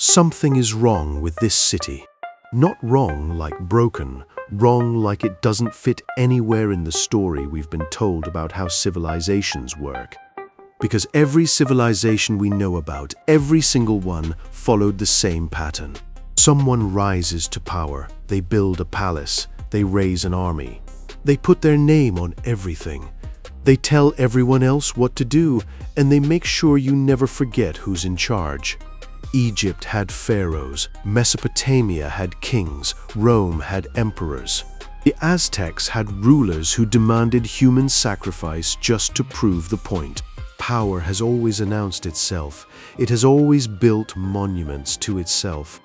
Something is wrong with this city. Not wrong like broken, wrong like it doesn't fit anywhere in the story we've been told about how civilizations work. Because every civilization we know about, every single one, followed the same pattern. Someone rises to power, they build a palace, they raise an army. They put their name on everything. They tell everyone else what to do, and they make sure you never forget who's in charge. Egypt had pharaohs, Mesopotamia had kings, Rome had emperors. The Aztecs had rulers who demanded human sacrifice just to prove the point. Power has always announced itself. It has always built monuments to itself.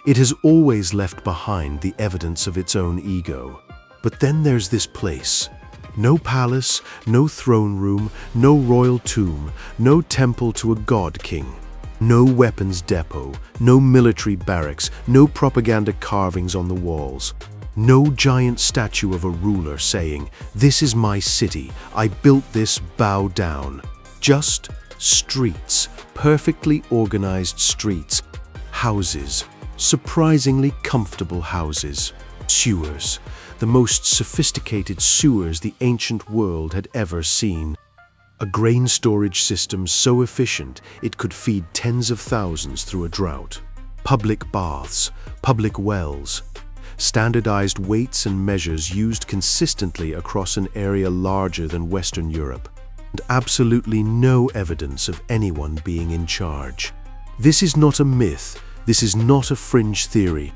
It has always left behind the evidence of its own ego. But then there's this place. No palace, no throne room, no royal tomb, no temple to a god king. No weapons depot, no military barracks, no propaganda carvings on the walls. No giant statue of a ruler saying, "This is my city, I built this, bow down." Just streets, perfectly organized streets. Houses, surprisingly comfortable houses. Sewers, the most sophisticated sewers the ancient world had ever seen. A grain storage system so efficient it could feed tens of thousands through a drought. Public baths, public wells. Standardized weights and measures used consistently across an area larger than Western Europe. And absolutely no evidence of anyone being in charge. This is not a myth. This is not a fringe theory.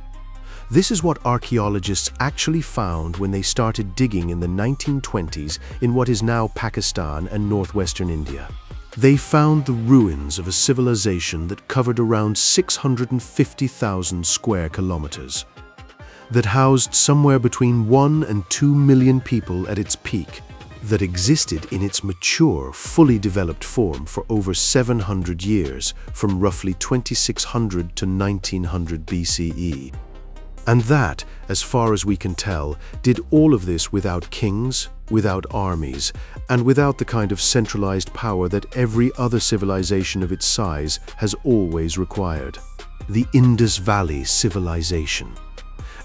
This is what archaeologists actually found when they started digging in the 1920s in what is now Pakistan and northwestern India. They found the ruins of a civilization that covered around 650,000 square kilometers, that housed somewhere between 1 and 2 million people at its peak, that existed in its mature, fully developed form for over 700 years, from roughly 2600 to 1900 BCE. And that, as far as we can tell, did all of this without kings, without armies, and without the kind of centralized power that every other civilization of its size has always required. The Indus Valley Civilization.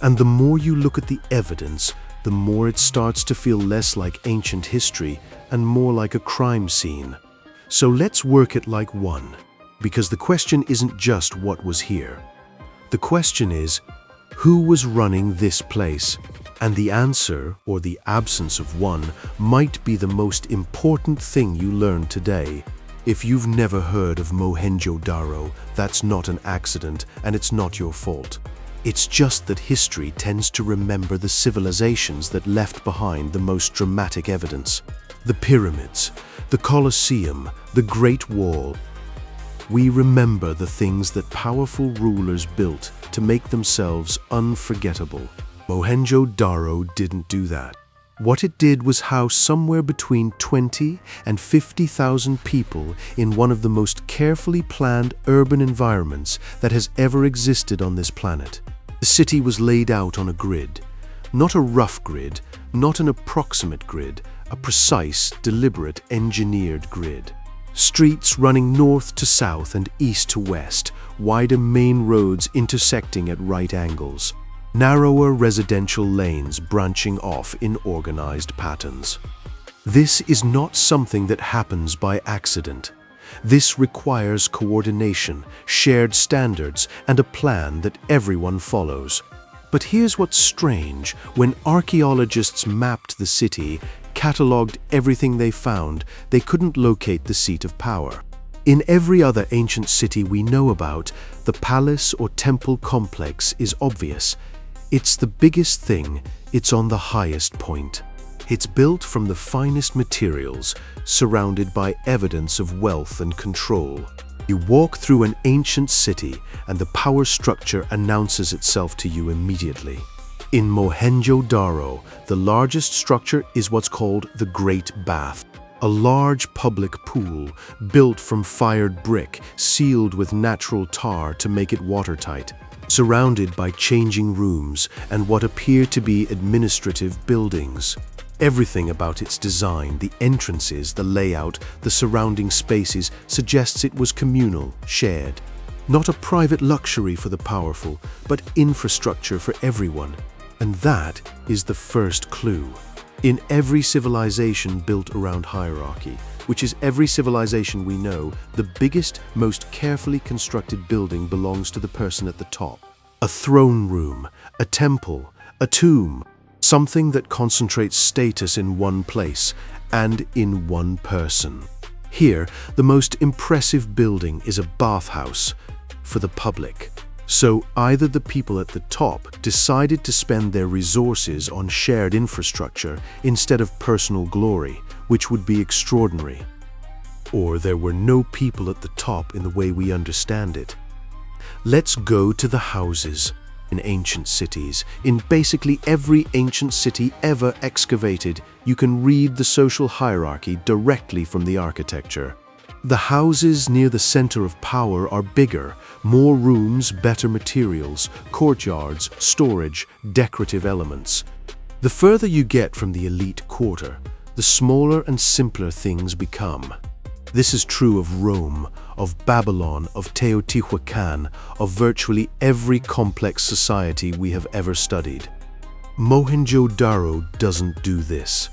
And the more you look at the evidence, the more it starts to feel less like ancient history and more like a crime scene. So let's work it like one, because the question isn't just what was here. The question is, who was running this place? And the answer, or the absence of one, might be the most important thing you learn today. If you've never heard of Mohenjo-daro, that's not an accident, and it's not your fault. It's just that history tends to remember the civilizations that left behind the most dramatic evidence. The pyramids, the Colosseum, the Great Wall. We remember the things that powerful rulers built to make themselves unforgettable. Mohenjo-daro didn't do that. What it did was house somewhere between 20 and 50,000 people in one of the most carefully planned urban environments that has ever existed on this planet. The city was laid out on a grid. Not a rough grid, not an approximate grid, a precise, deliberate, engineered grid. Streets running north to south and east to west, wider main roads intersecting at right angles, narrower residential lanes branching off in organized patterns. This is not something that happens by accident. This requires coordination, shared standards, and a plan that everyone follows. But here's what's strange. When archaeologists mapped the city, catalogued everything they found, they couldn't locate the seat of power. In every other ancient city we know about, the palace or temple complex is obvious. It's the biggest thing, it's on the highest point. It's built from the finest materials, surrounded by evidence of wealth and control. You walk through an ancient city, and the power structure announces itself to you immediately. In Mohenjo-daro, the largest structure is what's called the Great Bath, a large public pool built from fired brick, sealed with natural tar to make it watertight, surrounded by changing rooms and what appear to be administrative buildings. Everything about its design, the entrances, the layout, the surrounding spaces, suggests it was communal, shared. Not a private luxury for the powerful, but infrastructure for everyone. And that is the first clue. In every civilization built around hierarchy, which is every civilization we know, the biggest, most carefully constructed building belongs to the person at the top. A throne room, a temple, a tomb, something that concentrates status in one place and in one person. Here, the most impressive building is a bathhouse for the public. So either the people at the top decided to spend their resources on shared infrastructure instead of personal glory, which would be extraordinary, or there were no people at the top in the way we understand it. Let's go to the houses in ancient cities. In basically every ancient city ever excavated, you can read the social hierarchy directly from the architecture. The houses near the center of power are bigger, more rooms, better materials, courtyards, storage, decorative elements. The further you get from the elite quarter, the smaller and simpler things become. This is true of Rome, of Babylon, of Teotihuacan, of virtually every complex society we have ever studied. Mohenjo-daro doesn't do this.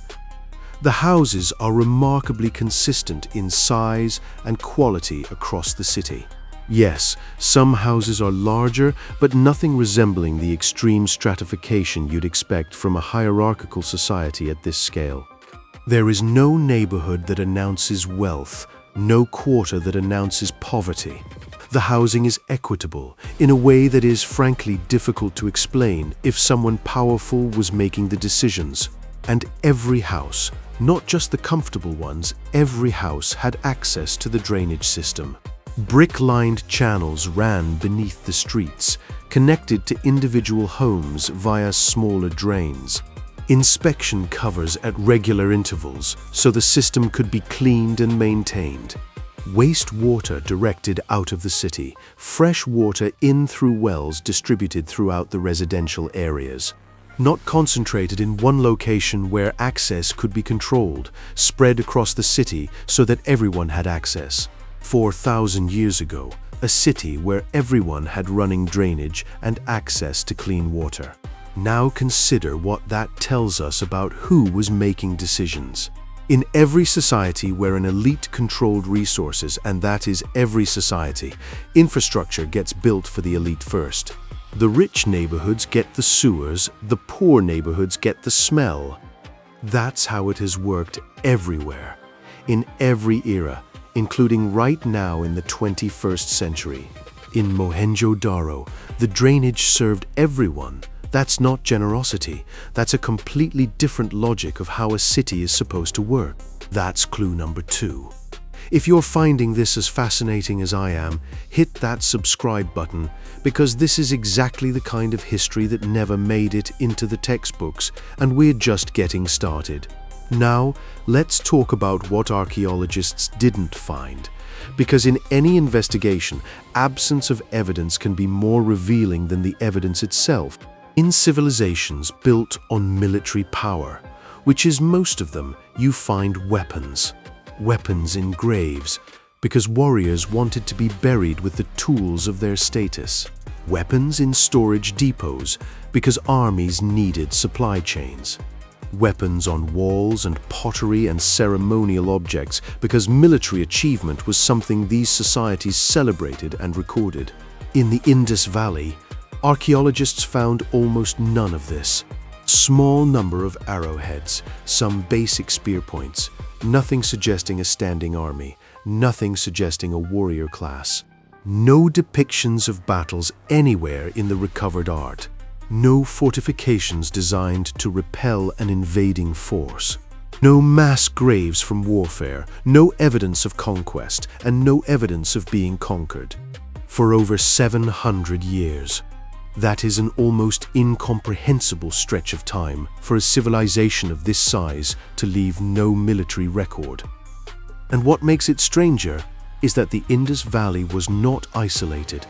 The houses are remarkably consistent in size and quality across the city. Yes, some houses are larger, but nothing resembling the extreme stratification you'd expect from a hierarchical society at this scale. There is no neighborhood that announces wealth, no quarter that announces poverty. The housing is equitable in a way that is frankly difficult to explain if someone powerful was making the decisions. And every house, not just the comfortable ones, every house had access to the drainage system. Brick-lined channels ran beneath the streets, connected to individual homes via smaller drains. Inspection covers at regular intervals so the system could be cleaned and maintained. Wastewater directed out of the city, fresh water in through wells distributed throughout the residential areas. Not concentrated in one location where access could be controlled, spread across the city so that everyone had access. 4,000 years ago, a city where everyone had running drainage and access to clean water. Now consider what that tells us about who was making decisions. In every society where an elite controlled resources, and that is every society, infrastructure gets built for the elite first. The rich neighborhoods get the sewers, the poor neighborhoods get the smell. That's how it has worked everywhere, in every era, including right now in the 21st century. In Mohenjo-daro, the drainage served everyone. That's not generosity. That's a completely different logic of how a city is supposed to work. That's clue number 2. If you're finding this as fascinating as I am, hit that subscribe button, because this is exactly the kind of history that never made it into the textbooks, and we're just getting started. Now, let's talk about what archaeologists didn't find. Because in any investigation, absence of evidence can be more revealing than the evidence itself. In civilizations built on military power, which is most of them, you find weapons. Weapons in graves, because warriors wanted to be buried with the tools of their status. Weapons in storage depots, because armies needed supply chains. Weapons on walls and pottery and ceremonial objects, because military achievement was something these societies celebrated and recorded. In the Indus Valley, archaeologists found almost none of this. Small number of arrowheads, some basic spear points, nothing suggesting a standing army, nothing suggesting a warrior class. No depictions of battles anywhere in the recovered art. No fortifications designed to repel an invading force. No mass graves from warfare, no evidence of conquest, and no evidence of being conquered. For over 700 years. That is an almost incomprehensible stretch of time for a civilization of this size to leave no military record. And what makes it stranger is that the Indus Valley was not isolated.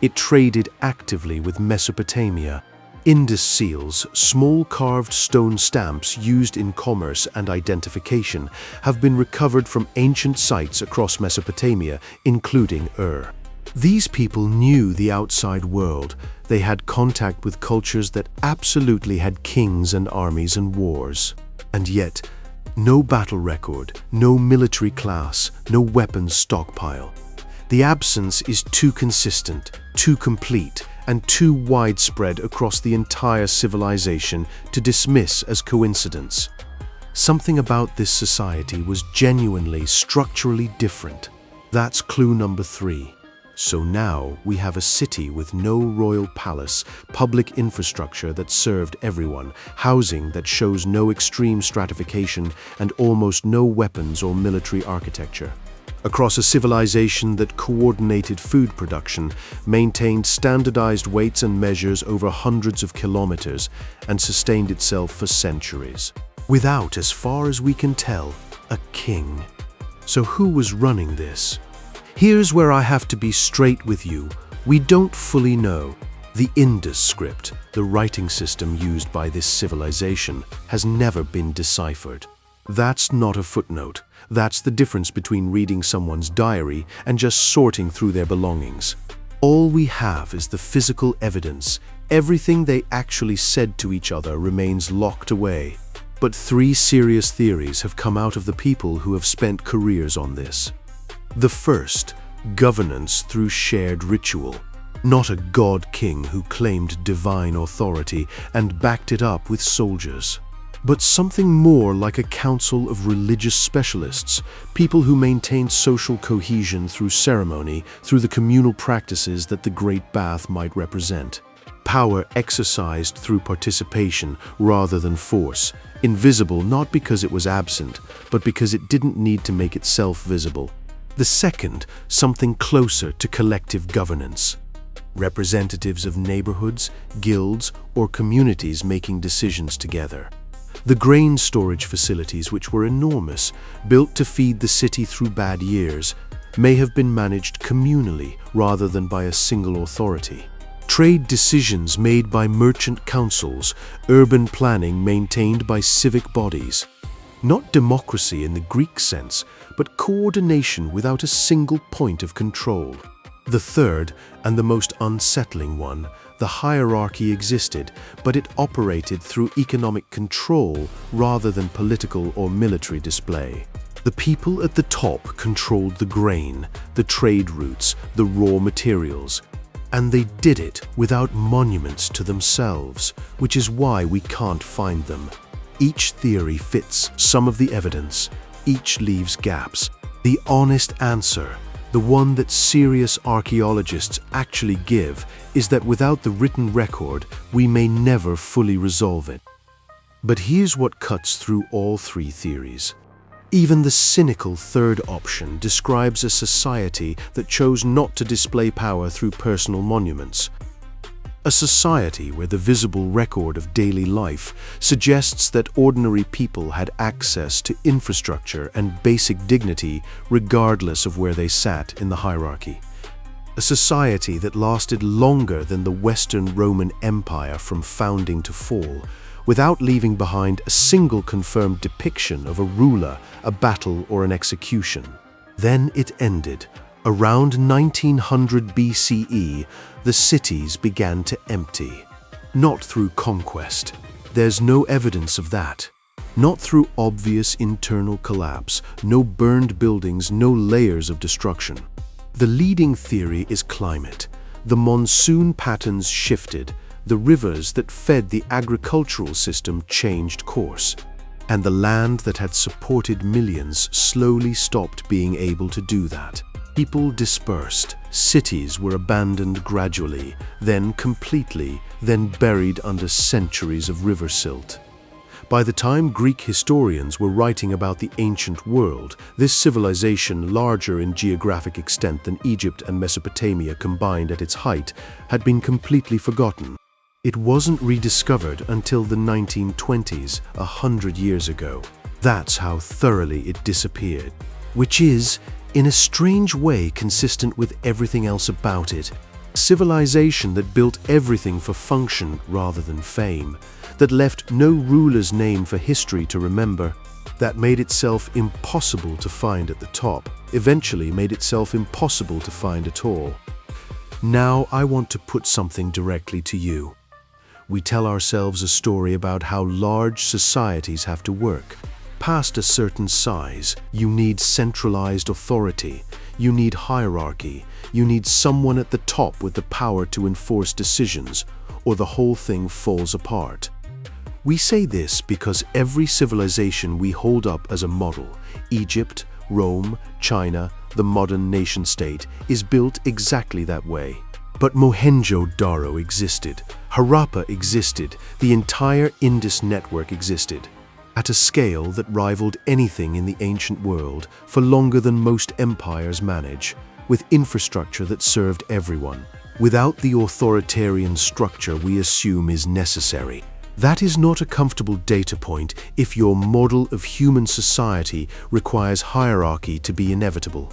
It traded actively with Mesopotamia. Indus seals, small carved stone stamps used in commerce and identification, have been recovered from ancient sites across Mesopotamia, including Ur. These people knew the outside world. They had contact with cultures that absolutely had kings and armies and wars. And yet, no battle record, no military class, no weapons stockpile. The absence is too consistent, too complete, and too widespread across the entire civilization to dismiss as coincidence. Something about this society was genuinely, structurally different. That's clue number 3. So now we have a city with no royal palace, public infrastructure that served everyone, housing that shows no extreme stratification, and almost no weapons or military architecture. Across a civilization that coordinated food production, maintained standardized weights and measures over hundreds of kilometers, and sustained itself for centuries. Without, as far as we can tell, a king. So who was running this? Here's where I have to be straight with you. We don't fully know. The Indus script, the writing system used by this civilization, has never been deciphered. That's not a footnote. That's the difference between reading someone's diary and just sorting through their belongings. All we have is the physical evidence. Everything they actually said to each other remains locked away. But 3 serious theories have come out of the people who have spent careers on this. The first, governance through shared ritual. Not a god-king who claimed divine authority and backed it up with soldiers, but something more like a council of religious specialists, people who maintained social cohesion through ceremony, through the communal practices that the Great Bath might represent. Power exercised through participation rather than force, invisible not because it was absent, but because it didn't need to make itself visible. The second, something closer to collective governance. Representatives of neighborhoods, guilds, or communities making decisions together. The grain storage facilities, which were enormous, built to feed the city through bad years, may have been managed communally rather than by a single authority. Trade decisions made by merchant councils, urban planning maintained by civic bodies. Not democracy in the Greek sense, but coordination without a single point of control. The third, and the most unsettling one, the hierarchy existed, but it operated through economic control rather than political or military display. The people at the top controlled the grain, the trade routes, the raw materials. And they did it without monuments to themselves, which is why we can't find them. Each theory fits some of the evidence, each leaves gaps. The honest answer, the one that serious archaeologists actually give, is that without the written record, we may never fully resolve it. But here's what cuts through all 3 theories. Even the cynical third option describes a society that chose not to display power through personal monuments. A society where the visible record of daily life suggests that ordinary people had access to infrastructure and basic dignity regardless of where they sat in the hierarchy. A society that lasted longer than the Western Roman Empire from founding to fall, without leaving behind a single confirmed depiction of a ruler, a battle, or an execution. Then it ended. Around 1900 BCE, the cities began to empty. Not through conquest. There's no evidence of that. Not through obvious internal collapse, no burned buildings, no layers of destruction. The leading theory is climate. The monsoon patterns shifted. The rivers that fed the agricultural system changed course. And the land that had supported millions slowly stopped being able to do that. People dispersed, cities were abandoned gradually, then completely, then buried under centuries of river silt. By the time Greek historians were writing about the ancient world, this civilization, larger in geographic extent than Egypt and Mesopotamia combined at its height, had been completely forgotten. It wasn't rediscovered until the 1920s, 100 years ago. That's how thoroughly it disappeared. Which is, in a strange way, consistent with everything else about it. Civilization that built everything for function rather than fame, that left no ruler's name for history to remember, that made itself impossible to find at the top, eventually made itself impossible to find at all. Now I want to put something directly to you. We tell ourselves a story about how large societies have to work. Past a certain size, you need centralized authority, you need hierarchy, you need someone at the top with the power to enforce decisions, or the whole thing falls apart. We say this because every civilization we hold up as a model, Egypt, Rome, China, the modern nation-state, is built exactly that way. But Mohenjo-daro existed, Harappa existed, the entire Indus network existed, at a scale that rivaled anything in the ancient world for longer than most empires manage, with infrastructure that served everyone, without the authoritarian structure we assume is necessary. That is not a comfortable data point if your model of human society requires hierarchy to be inevitable.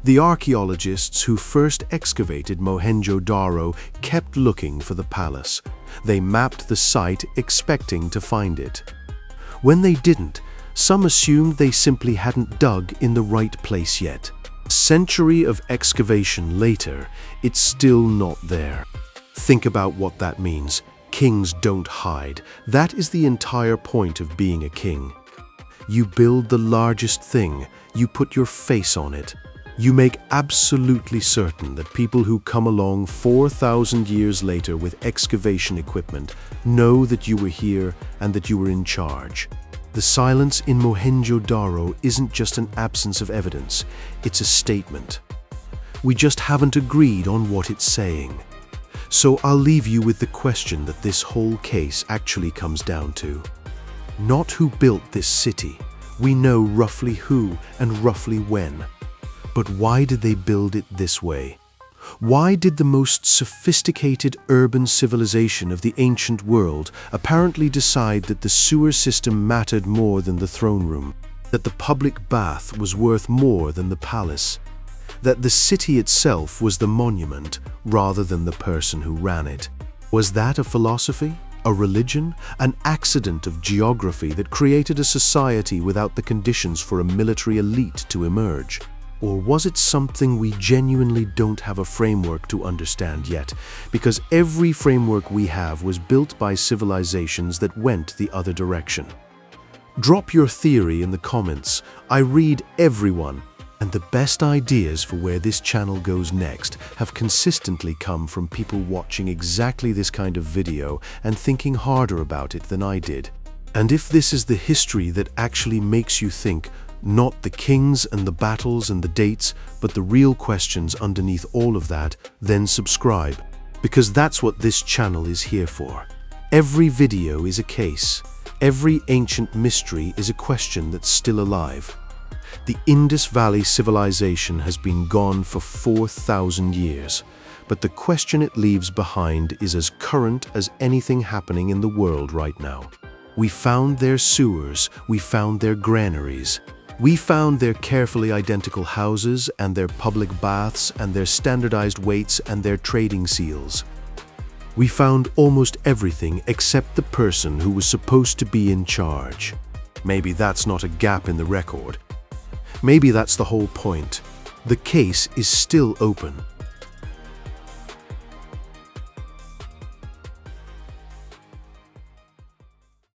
The archaeologists who first excavated Mohenjo-daro kept looking for the palace. They mapped the site expecting to find it. When they didn't, some assumed they simply hadn't dug in the right place yet. A century of excavation later, it's still not there. Think about what that means. Kings don't hide. That is the entire point of being a king. You build the largest thing, you put your face on it. You make absolutely certain that people who come along 4,000 years later with excavation equipment know that you were here and that you were in charge. The silence in Mohenjo-daro isn't just an absence of evidence, it's a statement. We just haven't agreed on what it's saying. So I'll leave you with the question that this whole case actually comes down to. Not who built this city. We know roughly who and roughly when. But why did they build it this way? Why did the most sophisticated urban civilization of the ancient world apparently decide that the sewer system mattered more than the throne room, that the public bath was worth more than the palace, that the city itself was the monument rather than the person who ran it? Was that a philosophy, a religion, an accident of geography that created a society without the conditions for a military elite to emerge? Or was it something we genuinely don't have a framework to understand yet, because every framework we have was built by civilizations that went the other direction? Drop your theory in the comments. I read everyone, and the best ideas for where this channel goes next have consistently come from people watching exactly this kind of video and thinking harder about it than I did. And if this is the history that actually makes you think, not the kings and the battles and the dates, but the real questions underneath all of that, then subscribe, because that's what this channel is here for. Every video is a case. Every ancient mystery is a question that's still alive. The Indus Valley Civilization has been gone for 4,000 years, but the question it leaves behind is as current as anything happening in the world right now. We found their sewers, we found their granaries. We found their carefully identical houses and their public baths and their standardized weights and their trading seals. We found almost everything except the person who was supposed to be in charge. Maybe that's not a gap in the record. Maybe that's the whole point. The case is still open.